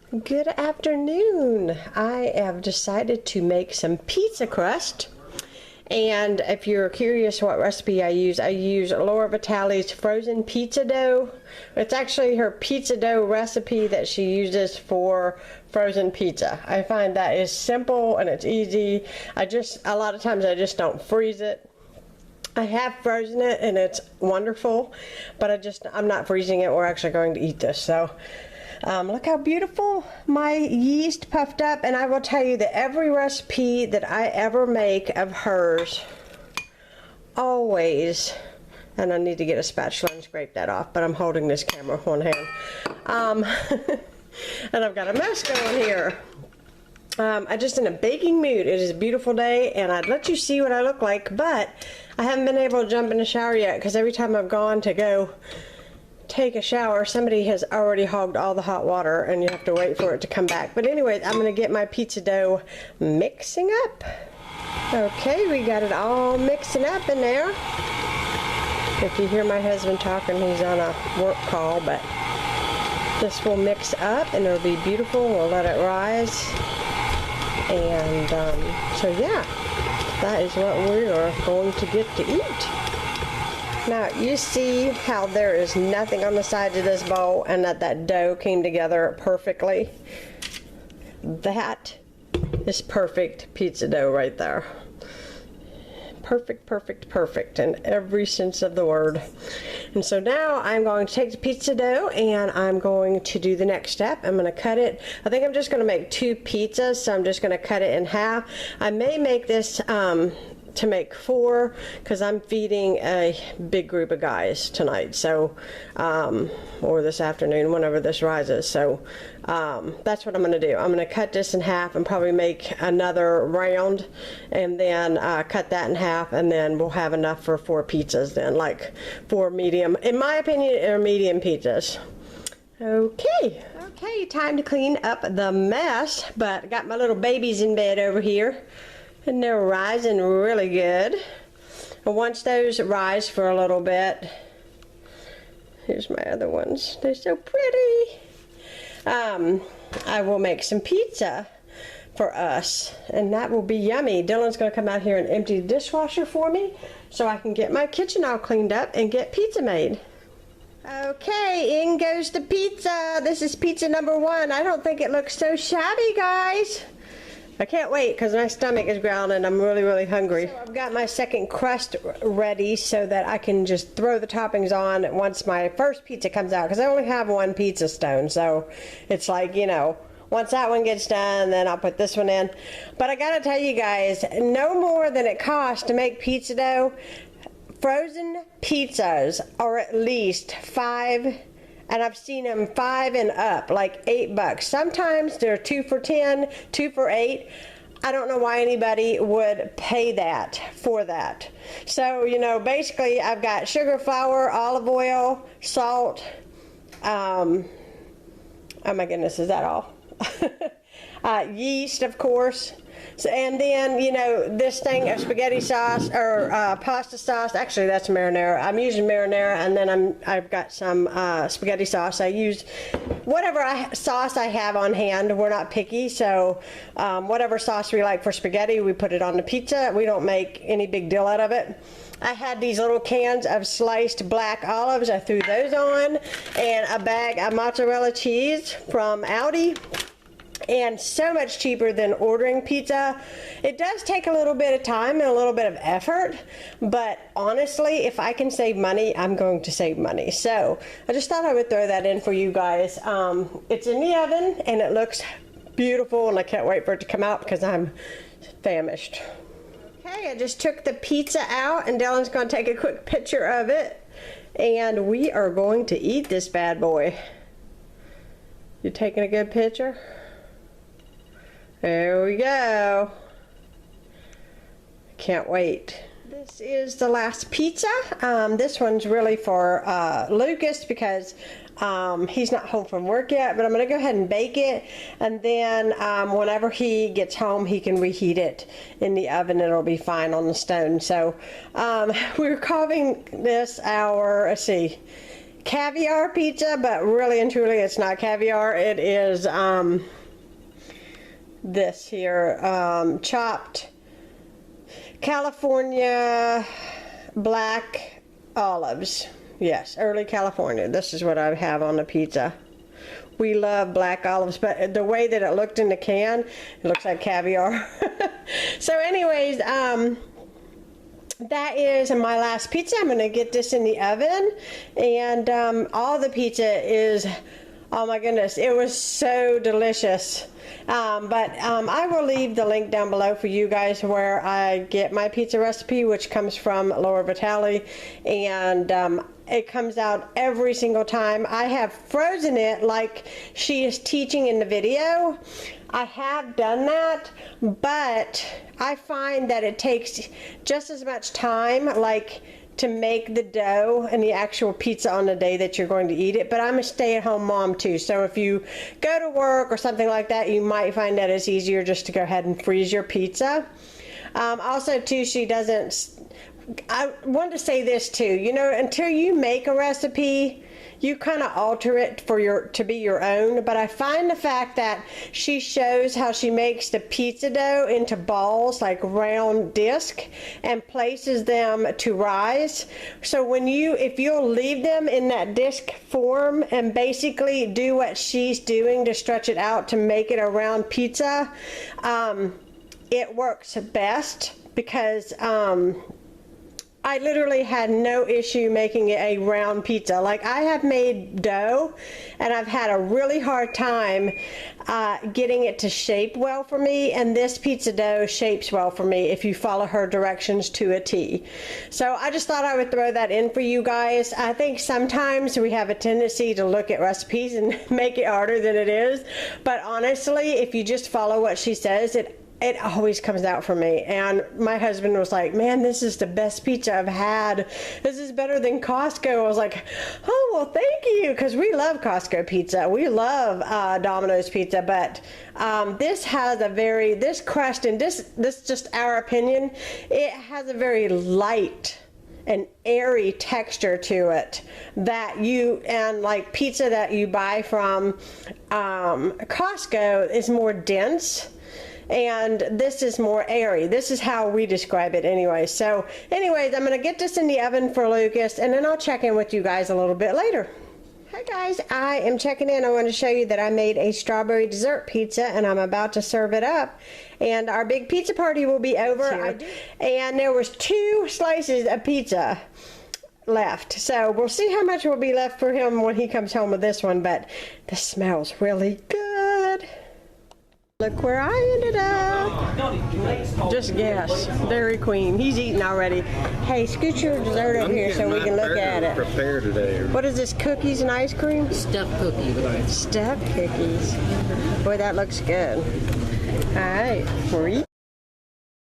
Good afternoon. I have decided to make some pizza crust. And if you're curious what recipe I use Laura Vitale's frozen pizza dough. It's actually her pizza dough recipe that she uses for frozen pizza. I find that is simple and it's easy. A lot of times I just don't freeze it. I have frozen it and it's wonderful, but I'm not freezing it. We're actually going to eat this. So look how beautiful my yeast puffed up. And I will tell you that every recipe that I ever make of hers, always, and I need to get a spatula and scrape that off, but I'm holding this camera with one hand. And I've got a mess going here. I'm just in a baking mood. It is a beautiful day and I'd let you see what I look like, but I haven't been able to jump in the shower yet because every time I've gone to go take a shower, somebody has already hogged all the hot water and you have to wait for it to come back. But anyway, I'm going to get my pizza dough mixing up. Okay, we got it all mixing up in there. If you hear my husband talking, he's on a work call, but this will mix up and it'll be beautiful. We'll let it rise. And so yeah, that is what we are going to get to eat. Now you see how there is nothing on the sides of this bowl and that dough came together perfectly. That is perfect pizza dough right there. Perfect, perfect, perfect in every sense of the word. And so now I'm going to take the pizza dough and I'm going to do the next step. I'm going to cut it. I think I'm just going to make 2 pizzas, so I'm just going to cut it in half. I may make this to make 4 because I'm feeding a big group of guys tonight, so or this afternoon whenever this rises. So that's what I'm going to do. I'm going to cut this in half and probably make another round and then cut that in half, and then we'll have enough for 4 pizzas then, like 4 medium, in my opinion, are medium pizzas. Okay, time to clean up the mess, but I got my little babies in bed over here. And they're rising really good. And once those rise for a little bit, here's my other ones. They're so pretty. I will make some pizza for us, and that will be yummy. Dylan's going to come out here and empty the dishwasher for me so I can get my kitchen all cleaned up and get pizza made. Okay, in goes the pizza. This is pizza number 1. I don't think it looks so shabby, guys. I can't wait because my stomach is growling and I'm really, really hungry. So I've got my second crust ready so that I can just throw the toppings on once my first pizza comes out, because I only have 1 pizza stone. So it's like, you know, once that one gets done, then I'll put this one in. But I gotta tell you guys, no more than it costs to make pizza dough. Frozen pizzas are at least $5, and I've seen them 5 and up, like $8. Sometimes they're 2 for $10, 2 for $8. I don't know why anybody would pay that for that. So, you know, basically I've got sugar, flour, olive oil, salt. Oh my goodness, is that all? Yeast, of course. So, and then, you know, this thing of spaghetti sauce or pasta sauce. Actually, that's marinara. I'm using marinara, and then I've got some spaghetti sauce. I use whatever sauce I have on hand. We're not picky, so whatever sauce we like for spaghetti, we put it on the pizza. We don't make any big deal out of it. I had these little cans of sliced black olives. I threw those on, and a bag of mozzarella cheese from Aldi. And so much cheaper than ordering pizza. It does take a little bit of time and a little bit of effort, but honestly, if I can save money, I'm going to save money. So I just thought I would throw that in for you guys. It's in the oven and it looks beautiful, and I can't wait for it to come out because I'm famished. Okay, I just took the pizza out, and Dylan's going to take a quick picture of it, and we are going to eat this bad boy. You taking a good picture? There we go. Can't wait. This is the last pizza. This one's really for Lucas because he's not home from work yet, but I'm going to go ahead and bake it, and then whenever he gets home he can reheat it in the oven. It'll be fine on the stone. So we're calling this our, let's see, caviar pizza, but really and truly it's not caviar. It is this here, chopped California black olives. Yes, early California. This is what I have on the pizza. We love black olives, but the way that it looked in the can, it looks like caviar. So anyways, that is my last pizza. I'm going to get this in the oven, and all the pizza is, oh my goodness, it was so delicious. But I will leave the link down below for you guys where I get my pizza recipe, which comes from Laura Vitale, and it comes out every single time. I have frozen it like she is teaching in the video. I have done that, but I find that it takes just as much time like to make the dough and the actual pizza on the day that you're going to eat it. But I'm a stay-at-home mom too, so if you go to work or something like that, you might find that it's easier just to go ahead and freeze your pizza. Also too, she doesn't, I want to say this too, you know, until you make a recipe, you kind of alter it for to be your own. But I find the fact that she shows how she makes the pizza dough into balls, like round disc, and places them to rise. So when if you'll leave them in that disc form and basically do what she's doing to stretch it out to make it a round pizza, it works best, because I literally had no issue making it a round pizza. Like, I have made dough and I've had a really hard time getting it to shape well for me, and this pizza dough shapes well for me if you follow her directions to a T. So I just thought I would throw that in for you guys. I think sometimes we have a tendency to look at recipes and make it harder than it is, but honestly, if you just follow what she says, it always comes out for me. And my husband was like, man, this is the best pizza I've had. This is better than Costco. I was like, oh, well, thank you, because we love Costco pizza. We love Domino's pizza, but this has a very, this crust, and this just our opinion, it has a very light and airy texture to it that and like pizza that you buy from Costco is more dense, and this is more airy. This is how we describe it anyway. So anyways, I'm gonna get this in the oven for Lucas, and then I'll check in with you guys a little bit later. Hi guys, I am checking in. I want to show you that I made a strawberry dessert pizza, and I'm about to serve it up, and our big pizza party will be over. And there was 2 slices of pizza left, so we'll see how much will be left for him when he comes home with this one, but this smells really good. Look where I ended up. Just guess. Dairy Queen. He's eating already. Hey, scoot your dessert over here so we can look at it. Prepare today. What is this, cookies and ice cream? Stuffed cookies. Stuffed cookies. Boy, that looks good. All right.